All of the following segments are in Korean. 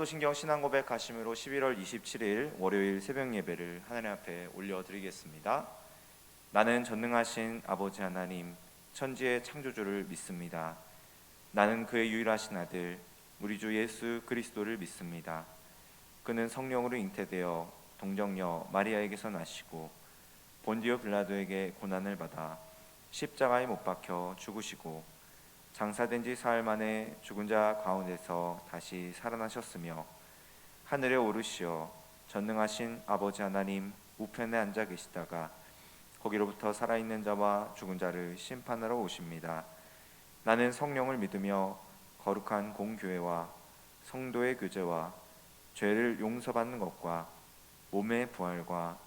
사도신경 신앙고백 가심으로 11월 27일 월요일 새벽 예배를 하나님 앞에 올려드리겠습니다. 나는 전능하신 아버지 하나님, 천지의 창조주를 믿습니다. 나는 그의 유일하신 아들, 우리 주 예수 그리스도를 믿습니다. 그는 성령으로 잉태되어 동정녀 마리아에게서 나시고 본디오 빌라도에게 고난을 받아 십자가에 못 박혀 죽으시고 장사된 지 사흘 만에 죽은 자 가운데서 다시 살아나셨으며 하늘에 오르시어 전능하신 아버지 하나님 우편에 앉아 계시다가 거기로부터 살아있는 자와 죽은 자를 심판하러 오십니다. 나는 성령을 믿으며 거룩한 공교회와 성도의 교제와 죄를 용서받는 것과 몸의 부활과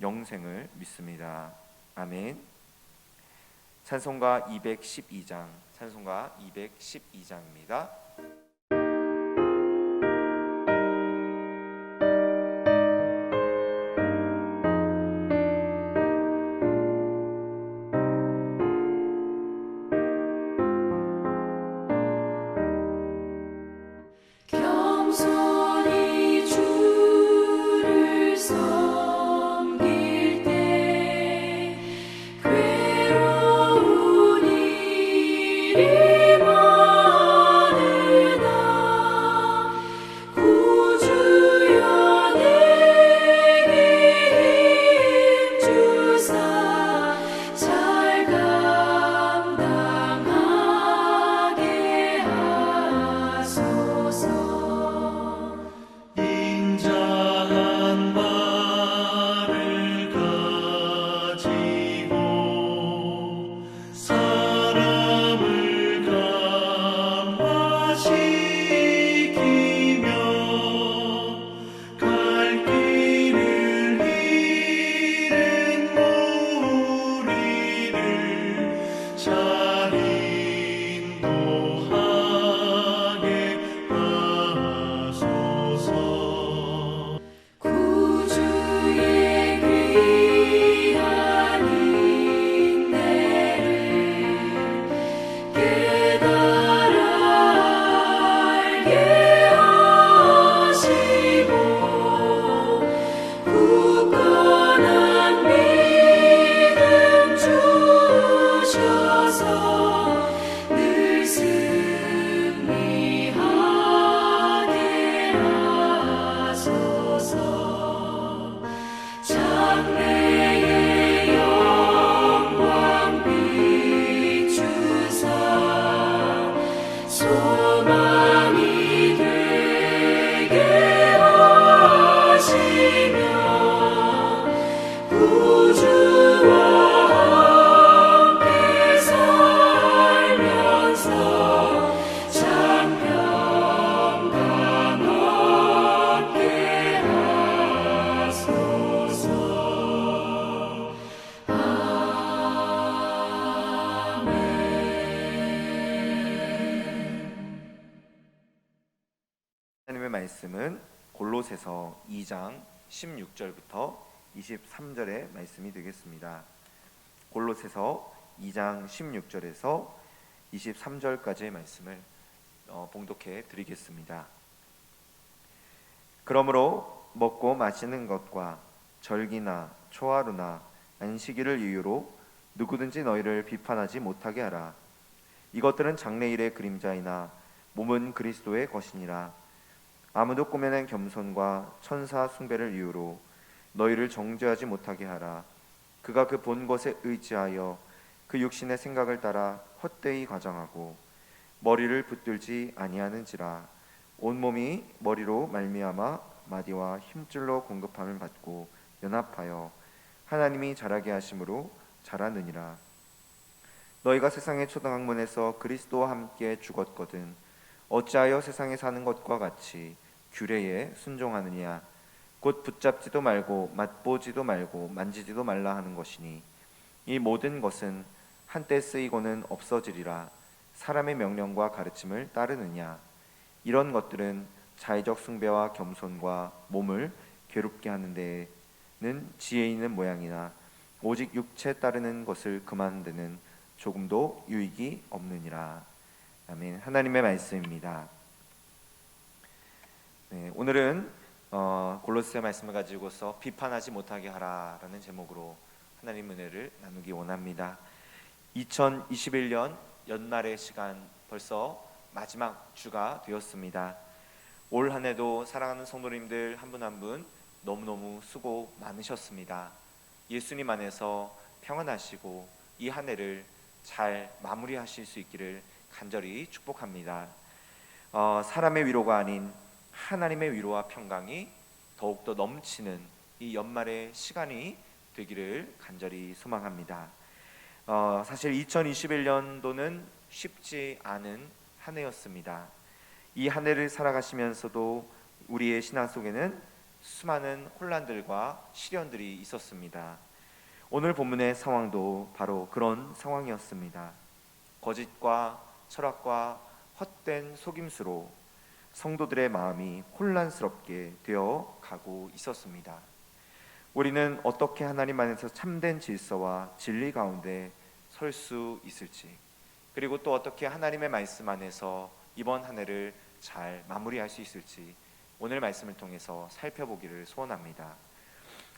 영생을 믿습니다. 아멘. 찬송가 212장, 찬송가 212장입니다. 하나님의 말씀은 골로새서 2장 16절부터 23절의 말씀이 되겠습니다. 골로새서 2장 16절에서 23절까지의 말씀을 봉독해 드리겠습니다. 그러므로 먹고 마시는 것과 절기나 초하루나 안식일을 이유로 누구든지 너희를 비판하지 못하게 하라. 이것들은 장래일의 그림자이나 몸은 그리스도의 것이니라. 아무도 꾸며낸 겸손과 천사 숭배를 이유로 너희를 정죄하지 못하게 하라. 그가 그 본 것에 의지하여 그 육신의 생각을 따라 헛되이 과장하고 머리를 붙들지 아니하는지라. 온몸이 머리로 말미암아 마디와 힘줄로 공급함을 받고 연합하여 하나님이 자라게 하심으로 자라느니라. 너희가 세상의 초등학문에서 그리스도와 함께 죽었거든 어찌하여 세상에 사는 것과 같이 규례에 순종하느냐. 곧 붙잡지도 말고 맛보지도 말고 만지지도 말라 하는 것이니 이 모든 것은 한때 쓰이고는 없어지리라. 사람의 명령과 가르침을 따르느냐. 이런 것들은 자의적 숭배와 겸손과 몸을 괴롭게 하는 데는 지혜 있는 모양이나 오직 육체 따르는 것을 금하는 데는 조금도 유익이 없느니라. 아멘. 하나님의 말씀입니다. 네, 오늘은 골로새 말씀을 가지고서 비판하지 못하게 하라라는 제목으로 하나님 은혜를 나누기 원합니다. 2021년 연말의 시간 벌써 마지막 주가 되었습니다. 올 한 해도 사랑하는 성도님들 한 분 한 분 너무너무 수고 많으셨습니다. 예수님 안에서 평안하시고 이 한 해를 잘 마무리하실 수 있기를 간절히 축복합니다. 사람의 위로가 아닌 하나님의 위로와 평강이 더욱더 넘치는 이 연말의 시간이 되기를 간절히 소망합니다. 사실 2021년도는 쉽지 않은 한 해였습니다. 이 한 해를 살아가시면서도 우리의 신앙 속에는 수많은 혼란들과 시련들이 있었습니다. 오늘 본문의 상황도 바로 그런 상황이었습니다. 거짓과 철학과 헛된 속임수로 성도들의 마음이 혼란스럽게 되어 가고 있었습니다. 우리는 어떻게 하나님 안에서 참된 질서와 진리 가운데 설 수 있을지, 그리고 또 어떻게 하나님의 말씀 안에서 이번 한 해를 잘 마무리할 수 있을지 오늘 말씀을 통해서 살펴보기를 소원합니다.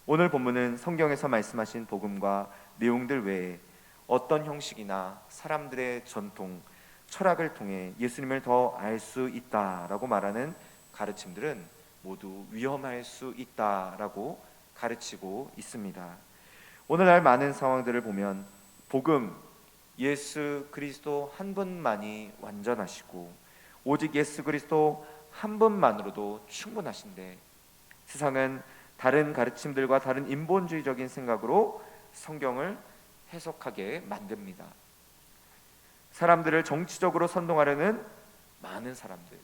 오늘 본문은 성경에서 말씀하신 복음과 내용들 외에 어떤 형식이나 사람들의 전통, 철학을 통해 예수님을 더 알 수 있다라고 말하는 가르침들은 모두 위험할 수 있다라고 가르치고 있습니다. 오늘날 많은 상황들을 보면 복음, 예수 그리스도 한 분만이 완전하시고 오직 예수 그리스도 한 분만으로도 충분하신데, 세상은 다른 가르침들과 다른 인본주의적인 생각으로 성경을 해석하게 만듭니다. 사람들을 정치적으로 선동하려는 많은 사람들,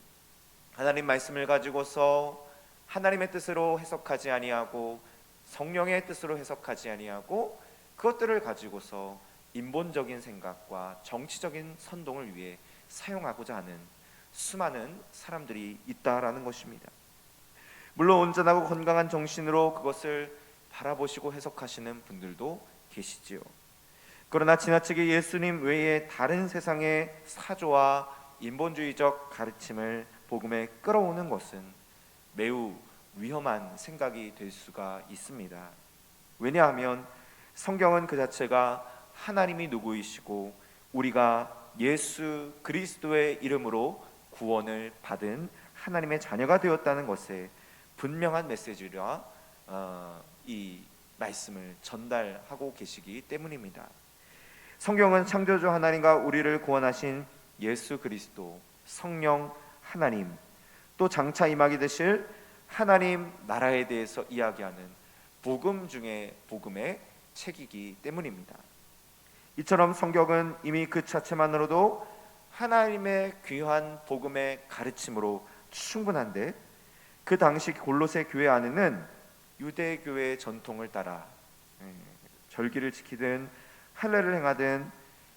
하나님 말씀을 가지고서 하나님의 뜻으로 해석하지 아니하고 성령의 뜻으로 해석하지 아니하고 그것들을 가지고서 인본적인 생각과 정치적인 선동을 위해 사용하고자 하는 수많은 사람들이 있다라는 것입니다. 물론 온전하고 건강한 정신으로 그것을 바라보시고 해석하시는 분들도 계시지요. 그러나 지나치게 예수님 외에 다른 세상의 사조와 인본주의적 가르침을 복음에 끌어오는 것은 매우 위험한 생각이 될 수가 있습니다. 왜냐하면 성경은 그 자체가 하나님이 누구이시고 우리가 예수 그리스도의 이름으로 구원을 받은 하나님의 자녀가 되었다는 것에 분명한 메시지라 이 말씀을 전달하고 계시기 때문입니다. 성경은 창조주 하나님과 우리를 구원하신 예수 그리스도, 성령 하나님, 또 장차 임하게 되실 하나님 나라에 대해서 이야기하는 복음 중에 복음의 책이기 때문입니다. 이처럼 성경은 이미 그 자체만으로도 하나님의 귀한 복음의 가르침으로 충분한데, 그 당시 골로새 교회 안에는 유대교회의 전통을 따라 절기를 지키든 할례를 행하든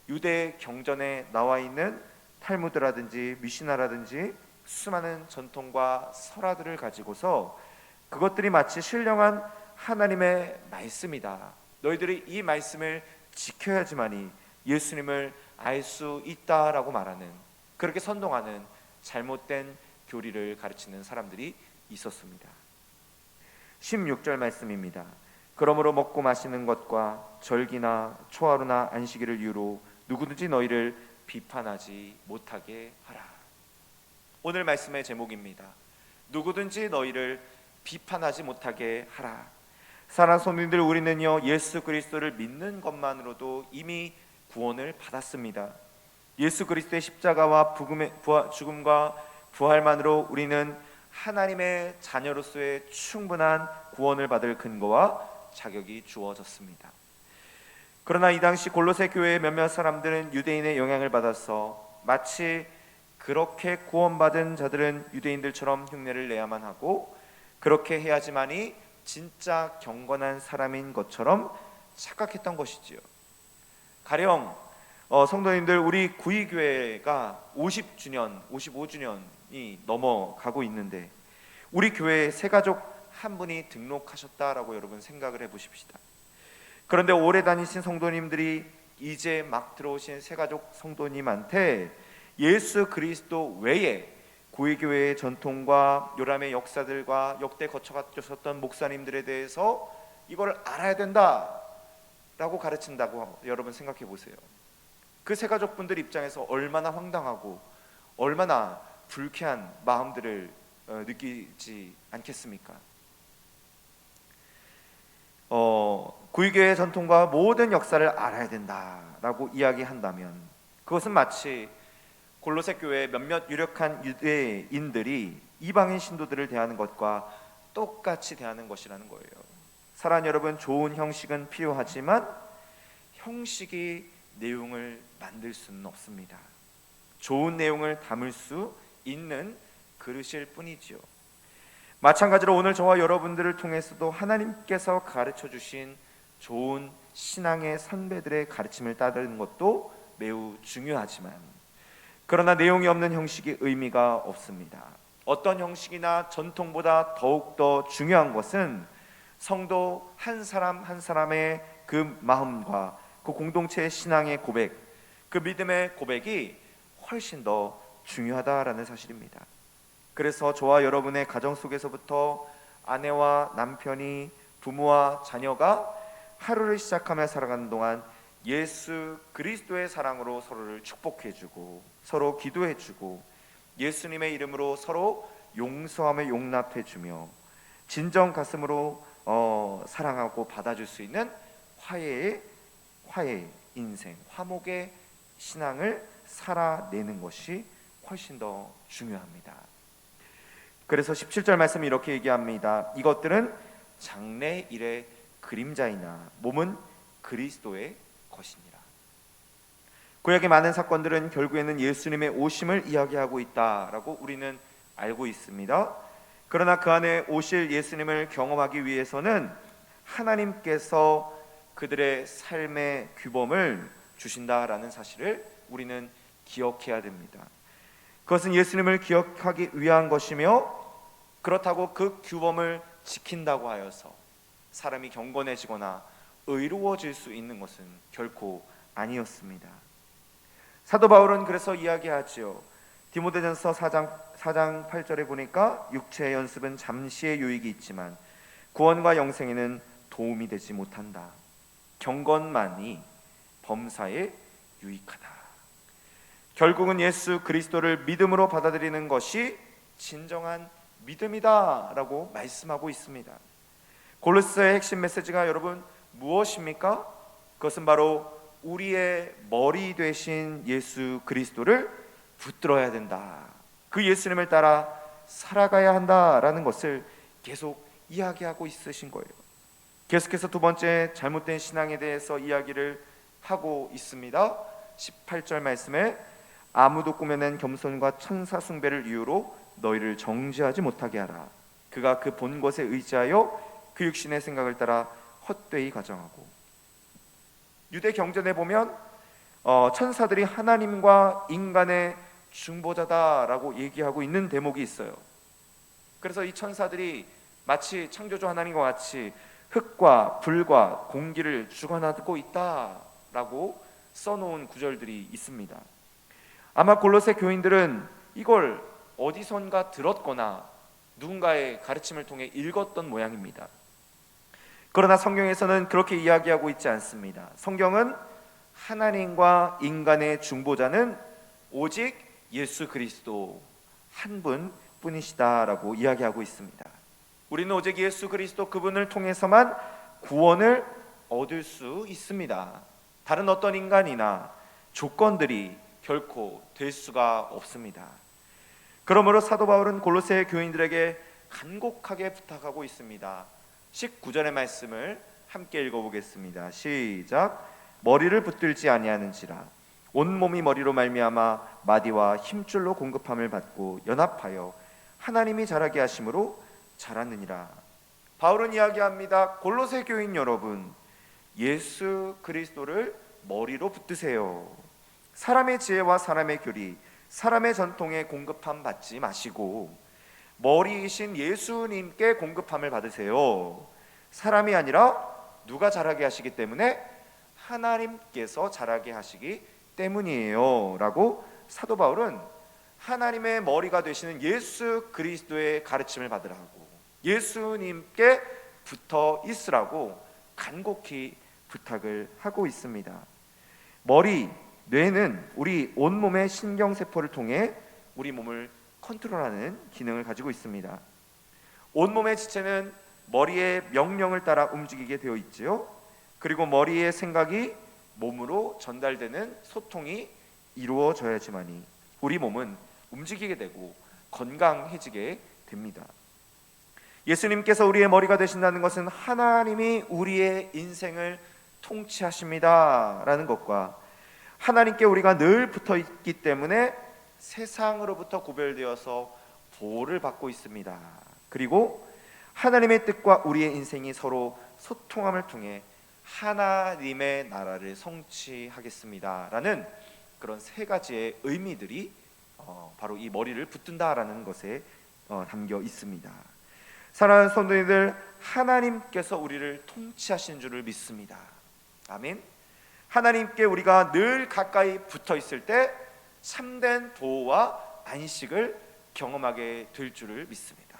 유대 경전에 나와 있는 탈무드라든지 미시나라든지 수많은 전통과 설화들을 가지고서 그것들이 마치 신령한 하나님의 말씀이다, 너희들이 이 말씀을 지켜야지만이 예수님을 알 수 있다라고 말하는, 그렇게 선동하는 잘못된 교리를 가르치는 사람들이 있었습니다. 16절 말씀입니다. 그러므로 먹고 마시는 것과 절기나 초하루나 안식일을 이유로 누구든지 너희를 비판하지 못하게 하라. 오늘 말씀의 제목입니다. 누구든지 너희를 비판하지 못하게 하라. 사랑하는 성도님들, 우리는요 예수 그리스도를 믿는 것만으로도 이미 구원을 받았습니다. 예수 그리스도의 십자가와 죽음과 부활만으로 우리는 하나님의 자녀로서의 충분한 구원을 받을 근거와 자격이 주어졌습니다. 그러나 이 당시 골로새 교회의 몇몇 사람들은 유대인의 영향을 받아서 마치 그렇게 구원받은 자들은 유대인들처럼 흉내를 내야만 하고 그렇게 해야지만이 진짜 경건한 사람인 것처럼 착각했던 것이지요. 가령 성도님들, 우리 구의교회가 50주년, 55주년이 넘어가고 있는데 우리 교회에 새가족 한 분이 등록하셨다라고 여러분 생각을 해보십시다. 그런데 오래 다니신 성도님들이 이제 막 들어오신 새가족 성도님한테 예수 그리스도 외에 고위교회의 전통과 요람의 역사들과 역대 거쳐가셨던 목사님들에 대해서 이걸 알아야 된다라고 가르친다고 여러분 생각해 보세요. 그 세가족분들 입장에서 얼마나 황당하고 얼마나 불쾌한 마음들을 느끼지 않겠습니까? 고위교회의 전통과 모든 역사를 알아야 된다라고 이야기한다면 그것은 마치 골로새 교회의 몇몇 유력한 유대인들이 이방인 신도들을 대하는 것과 똑같이 대하는 것이라는 거예요. 사랑하는 여러분, 좋은 형식은 필요하지만 형식이 내용을 만들 수는 없습니다. 좋은 내용을 담을 수 있는 그릇일 뿐이지요. 마찬가지로 오늘 저와 여러분들을 통해서도 하나님께서 가르쳐 주신 좋은 신앙의 선배들의 가르침을 따르는 것도 매우 중요하지만 그러나 내용이 없는 형식이 의미가 없습니다. 어떤 형식이나 전통보다 더욱더 중요한 것은 성도 한 사람 한 사람의 그 마음과 그 공동체의 신앙의 고백, 그 믿음의 고백이 훨씬 더 중요하다라는 사실입니다. 그래서 저와 여러분의 가정 속에서부터 아내와 남편이, 부모와 자녀가 하루를 시작하며 살아가는 동안 예수 그리스도의 사랑으로 서로를 축복해주고 서로 기도해주고 예수님의 이름으로 서로 용서하며 용납해주며 진정 가슴으로 사랑하고 받아줄 수 있는 화해의 인생, 화목의 신앙을 살아내는 것이 훨씬 더 중요합니다. 그래서 17절 말씀이 이렇게 얘기합니다. 이것들은 장래일의 그림자이나 몸은 그리스도의 것이니라. 구약의 많은 사건들은 결국에는 예수님의 오심을 이야기하고 있다라고 우리는 알고 있습니다. 그러나 그 안에 오실 예수님을 경험하기 위해서는 하나님께서 그들의 삶의 규범을 주신다라는 사실을 우리는 기억해야 됩니다. 그것은 예수님을 기억하기 위한 것이며 그렇다고 그 규범을 지킨다고 하여서 사람이 경건해지거나 의로워질 수 있는 것은 결코 아니었습니다. 사도 바울은 그래서 이야기하지요. 디모데전서 4장 8절에 보니까 육체의 연습은 잠시의 유익이 있지만 구원과 영생에는 도움이 되지 못한다. 경건만이 범사에 유익하다. 결국은 예수 그리스도를 믿음으로 받아들이는 것이 진정한 믿음이다 라고 말씀하고 있습니다. 골로새의 핵심 메시지가 여러분 무엇입니까? 그것은 바로 우리의 머리 되신 예수 그리스도를 붙들어야 된다. 그 예수님을 따라 살아가야 한다라는 것을 계속 이야기하고 있으신 거예요. 계속해서 두 번째 잘못된 신앙에 대해서 이야기를 하고 있습니다. 18절 말씀에 아무도 꾸며낸 겸손과 천사 숭배를 이유로 너희를 정죄하지 못하게 하라. 그가 그 본 것에 의지하여 그 육신의 생각을 따라 헛되이 가정하고. 유대 경전에 보면 천사들이 하나님과 인간의 중보자다라고 얘기하고 있는 대목이 있어요. 그래서 이 천사들이 마치 창조주 하나님과 같이 흙과 불과 공기를 주관하고 있다라고 써놓은 구절들이 있습니다. 아마 골로새 교인들은 이걸 어디선가 들었거나 누군가의 가르침을 통해 읽었던 모양입니다. 그러나 성경에서는 그렇게 이야기하고 있지 않습니다. 성경은 하나님과 인간의 중보자는 오직 예수 그리스도 한 분뿐이시다라고 이야기하고 있습니다. 우리는 오직 예수 그리스도 그분을 통해서만 구원을 얻을 수 있습니다. 다른 어떤 인간이나 조건들이 결코 될 수가 없습니다. 그러므로 사도 바울은 골로새 교인들에게 간곡하게 부탁하고 있습니다. 19절의 말씀을 함께 읽어보겠습니다. 시작. 머리를 붙들지 아니하는지라 온몸이 머리로 말미암아 마디와 힘줄로 공급함을 받고 연합하여 하나님이 자라게 하심으로 자랐느니라. 바울은 이야기합니다. 골로새 교인 여러분, 예수 그리스도를 머리로 붙드세요. 사람의 지혜와 사람의 교리, 사람의 전통에 공급함 받지 마시고 머리이신 예수님께 공급함을 받으세요. 사람이 아니라 누가 자라게 하시기 때문에 하나님께서 자라게 하시기 때문이에요 라고 사도 바울은 하나님의 머리가 되시는 예수 그리스도의 가르침을 받으라고, 예수님께 붙어 있으라고 간곡히 부탁을 하고 있습니다. 머리, 뇌는 우리 온몸의 신경세포를 통해 우리 몸을 컨트롤하는 기능을 가지고 있습니다. 온몸의 지체는 머리의 명령을 따라 움직이게 되어 있지요. 그리고 머리의 생각이 몸으로 전달되는 소통이 이루어져야지만이 우리 몸은 움직이게 되고 건강해지게 됩니다. 예수님께서 우리의 머리가 되신다는 것은 하나님이 우리의 인생을 통치하십니다 라는 것과, 하나님께 우리가 늘 붙어 있기 때문에 세상으로부터 구별되어서 보호를 받고 있습니다. 그리고 하나님의 뜻과 우리의 인생이 서로 소통함을 통해 하나님의 나라를 성취하겠습니다 라는 그런 세 가지의 의미들이 바로 이 머리를 붙든다라는 것에 담겨 있습니다. 사랑하는 성도님들, 하나님께서 우리를 통치하신 줄을 믿습니다. 아멘. 하나님께 우리가 늘 가까이 붙어 있을 때 참된 보호와 안식을 경험하게 될 줄을 믿습니다.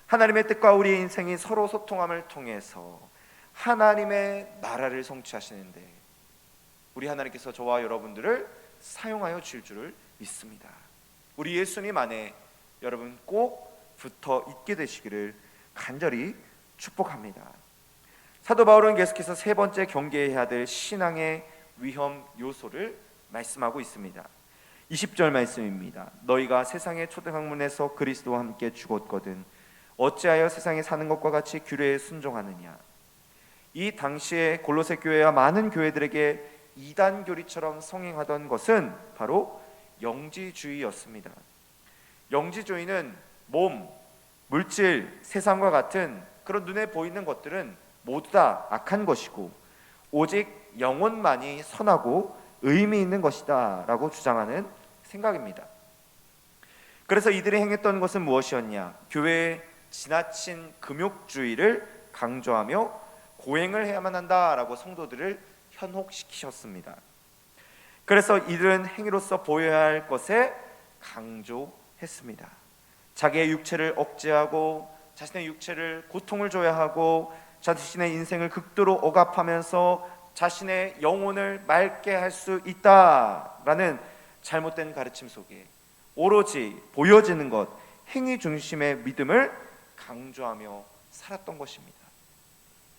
하나님의 뜻과 우리의 인생이 서로 소통함을 통해서 하나님의 나라를 성취하시는데 우리 하나님께서 저와 여러분들을 사용하여 주실 줄을 믿습니다. 우리 예수님 안에 여러분 꼭 붙어 있게 되시기를 간절히 축복합니다. 사도 바울은 계속해서 세 번째 경계해야 될 신앙의 위험 요소를 말씀하고 있습니다. 20절 말씀입니다. 너희가 세상의 초등학문에서 그리스도와 함께 죽었거든 어찌하여 세상에 사는 것과 같이 규례에 순종하느냐. 이 당시에 골로새 교회와 많은 교회들에게 이단 교리처럼 성행하던 것은 바로 영지주의였습니다. 영지주의는 몸, 물질, 세상과 같은 그런 눈에 보이는 것들은 모두 다 악한 것이고 오직 영혼만이 선하고 의미 있는 것이다 라고 주장하는 생각입니다. 그래서 이들이 행했던 것은 무엇이었냐? 교회의 지나친 금욕주의를 강조하며 고행을 해야만 한다라고 성도들을 현혹시키셨습니다. 그래서 이들은 행위로서 보여야 할 것에 강조했습니다. 자기의 육체를 억제하고 자신의 육체를 고통을 줘야 하고 자신의 인생을 극도로 억압하면서 자신의 영혼을 맑게 할 수 있다라는 잘못된 가르침 속에 오로지 보여지는 것, 행위 중심의 믿음을 강조하며 살았던 것입니다.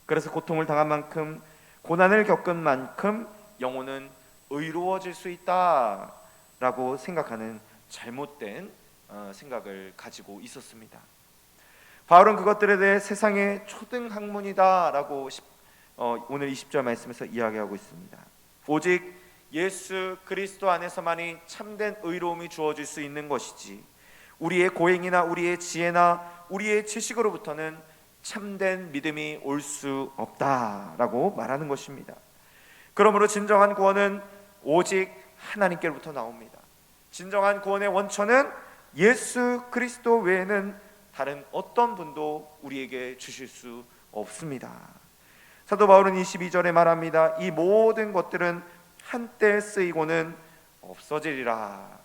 그래서 고통을 당한 만큼, 고난을 겪은 만큼 영혼은 의로워질 수 있다라고 생각하는 잘못된 생각을 가지고 있었습니다. 바울은 그것들에 대해 세상의 초등학문이다라고 오늘 20절 말씀에서 이야기하고 있습니다. 오직 예수 그리스도 안에서만이 참된 의로움이 주어질 수 있는 것이지 우리의 고행이나 우리의 지혜나 우리의 지식으로부터는 참된 믿음이 올 수 없다라고 말하는 것입니다. 그러므로 진정한 구원은 오직 하나님께로부터 나옵니다. 진정한 구원의 원천은 예수 그리스도 외에는 다른 어떤 분도 우리에게 주실 수 없습니다. 사도 바울은 22절에 말합니다. 이 모든 것들은 한때 쓰이고는 없어지리라.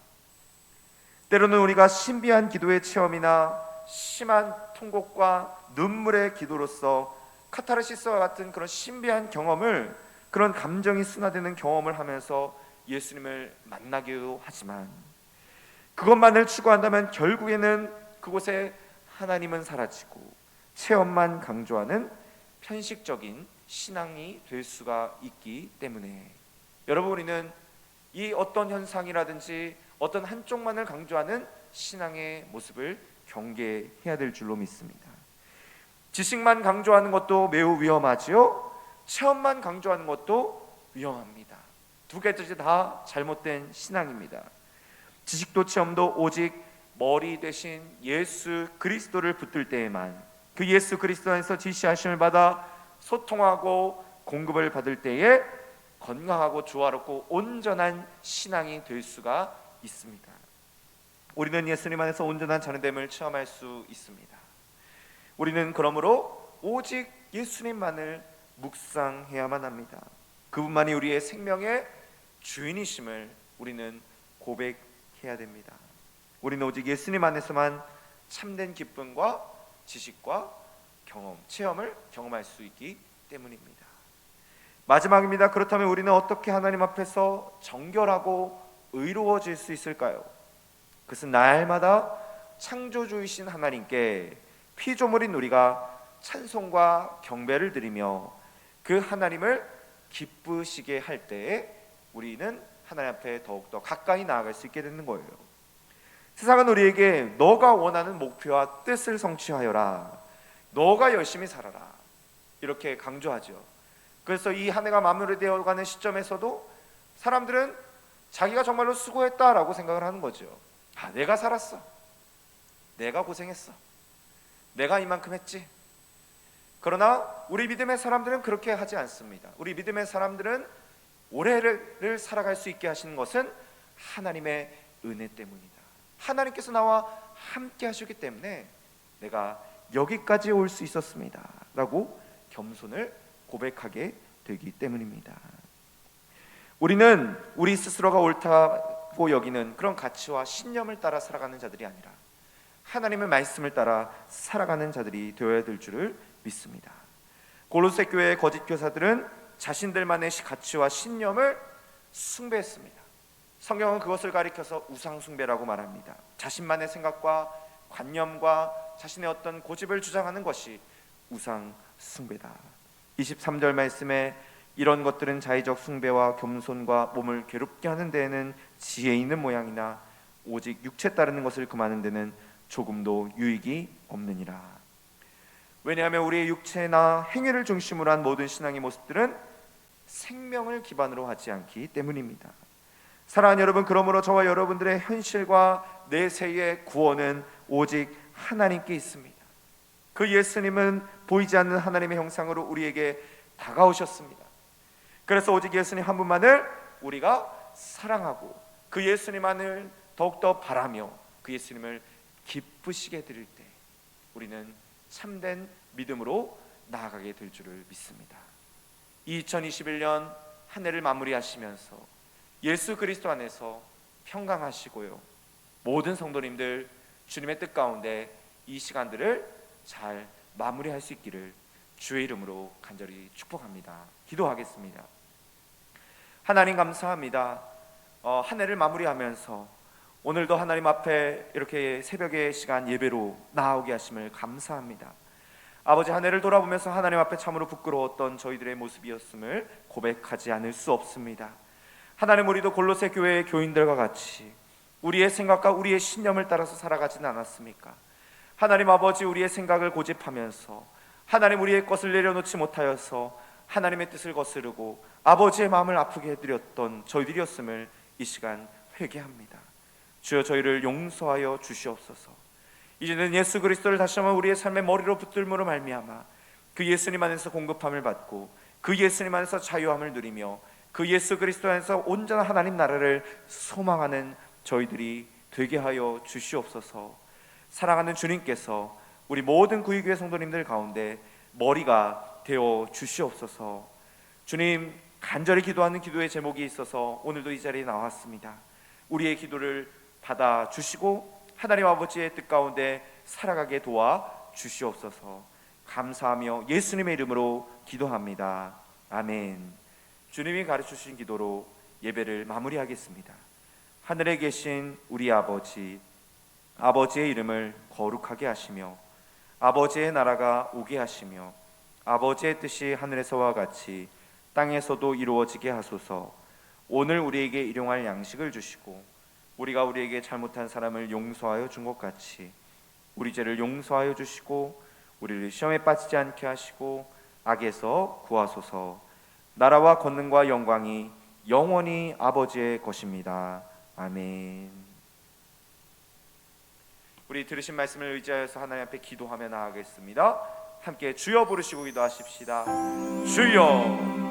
때로는 우리가 신비한 기도의 체험이나 심한 통곡과 눈물의 기도로서 카타르시스와 같은 그런 신비한 경험을, 그런 감정이 순화되는 경험을 하면서 예수님을 만나기도 하지만 그것만을 추구한다면 결국에는 그곳에 하나님은 사라지고 체험만 강조하는 편식적인 신앙이 될 수가 있기 때문에 여러분, 우리는 이 어떤 현상이라든지 어떤 한쪽만을 강조하는 신앙의 모습을 경계해야 될 줄로 믿습니다. 지식만 강조하는 것도 매우 위험하지요. 체험만 강조하는 것도 위험합니다. 두 가지 다 잘못된 신앙입니다. 지식도 체험도 오직 머리 대신 예수 그리스도를 붙들 때에만, 그 예수 그리스도 안에서 지시하심을 받아 소통하고 공급을 받을 때에 건강하고 조화롭고 온전한 신앙이 될 수가 있습니다. 우리는 예수님 안에서 온전한 자녀됨을 체험할 수 있습니다. 우리는 그러므로 오직 예수님만을 묵상해야만 합니다. 그분만이 우리의 생명의 주인이심을 우리는 고백해야 됩니다. 우리는 오직 예수님 안에서만 참된 기쁨과 지식과 경험, 체험을 경험할 수 있기 때문입니다. 마지막입니다. 그렇다면 우리는 어떻게 하나님 앞에서 정결하고 의로워질 수 있을까요? 그것은 날마다 창조주이신 하나님께 피조물인 우리가 찬송과 경배를 드리며 그 하나님을 기쁘시게 할 때에 우리는 하나님 앞에 더욱더 가까이 나아갈 수 있게 되는 거예요. 세상은 우리에게 너가 원하는 목표와 뜻을 성취하여라, 너가 열심히 살아라, 이렇게 강조하죠. 그래서 이 한 해가 마무리되어 가는 시점에서도 사람들은 자기가 정말로 수고했다라고 생각을 하는 거죠. 내가 살았어, 내가 고생했어, 내가 이만큼 했지. 그러나 우리 믿음의 사람들은 그렇게 하지 않습니다. 우리 믿음의 사람들은 올해를 살아갈 수 있게 하시는 것은 하나님의 은혜 때문이다. 하나님께서 나와 함께 하셨기 때문에 내가 여기까지 올 수 있었습니다 라고 겸손을 고백하게 되기 때문입니다. 우리는 우리 스스로가 옳다고 여기는 그런 가치와 신념을 따라 살아가는 자들이 아니라 하나님의 말씀을 따라 살아가는 자들이 되어야 될 줄을 믿습니다. 골로새 교회의 거짓 교사들은 자신들만의 가치와 신념을 숭배했습니다. 성경은 그것을 가리켜서 우상 숭배라고 말합니다. 자신만의 생각과 관념과 자신의 어떤 고집을 주장하는 것이 우상 숭배다. 23절 말씀에 이런 것들은 자의적 숭배와 겸손과 몸을 괴롭게 하는 데에는 지혜 있는 모양이나 오직 육체 따르는 것을 금하는 데는 조금도 유익이 없느니라. 왜냐하면 우리의 육체나 행위를 중심으로 한 모든 신앙의 모습들은 생명을 기반으로 하지 않기 때문입니다. 사랑하는 여러분, 그러므로 저와 여러분들의 현실과 내세의 구원은 오직 하나님께 있습니다. 그 예수님은 보이지 않는 하나님의 형상으로 우리에게 다가오셨습니다. 그래서 오직 예수님 한 분만을 우리가 사랑하고 그 예수님만을 더욱더 바라며 그 예수님을 기쁘시게 드릴 때 우리는 참된 믿음으로 나아가게 될 줄을 믿습니다. 2021년 한 해를 마무리하시면서 예수 그리스도 안에서 평강하시고요, 모든 성도님들 주님의 뜻 가운데 이 시간들을 잘 마무리할 수 있기를 주의 이름으로 간절히 축복합니다. 기도하겠습니다. 하나님 감사합니다. 한 해를 마무리하면서 오늘도 하나님 앞에 이렇게 새벽의 시간 예배로 나아오게 하심을 감사합니다. 아버지, 한 해를 돌아보면서 하나님 앞에 참으로 부끄러웠던 저희들의 모습이었음을 고백하지 않을 수 없습니다. 하나님, 우리도 골로새 교회의 교인들과 같이 우리의 생각과 우리의 신념을 따라서 살아가지는 않았습니까? 하나님 아버지, 우리의 생각을 고집하면서 하나님 우리의 것을 내려놓지 못하여서 하나님의 뜻을 거스르고 아버지의 마음을 아프게 해드렸던 저희들이었음을 이 시간 회개합니다. 주여, 저희를 용서하여 주시옵소서. 이제는 예수 그리스도를 다시 한번 우리의 삶의 머리로 붙들므로 말미암아 그 예수님 안에서 공급함을 받고 그 예수님 안에서 자유함을 누리며 그 예수 그리스도 안에서 온전한 하나님 나라를 소망하는 저희들이 되게 하여 주시옵소서. 사랑하는 주님께서 우리 모든 구의교회 성도님들 가운데 머리가 되어 주시옵소서. 주님, 간절히 기도하는 기도의 제목이 있어서 오늘도 이 자리에 나왔습니다. 우리의 기도를 받아 주시고 하나님 아버지의 뜻 가운데 살아가게 도와 주시옵소서. 감사하며 예수님의 이름으로 기도합니다. 아멘. 주님이 가르쳐주신 기도로 예배를 마무리하겠습니다. 하늘에 계신 우리 아버지, 아버지의 이름을 거룩하게 하시며 아버지의 나라가 오게 하시며 아버지의 뜻이 하늘에서와 같이 땅에서도 이루어지게 하소서. 오늘 우리에게 일용할 양식을 주시고 우리가 우리에게 잘못한 사람을 용서하여 준 것 같이 우리 죄를 용서하여 주시고 우리를 시험에 빠지지 않게 하시고 악에서 구하소서. 나라와 권능과 영광이 영원히 아버지의 것입니다. 아멘. 우리 들으신 말씀을 의지하여서 하나님 앞에 기도하며 나아가겠습니다. 함께 주여 부르시고 기도하십시다. 주여.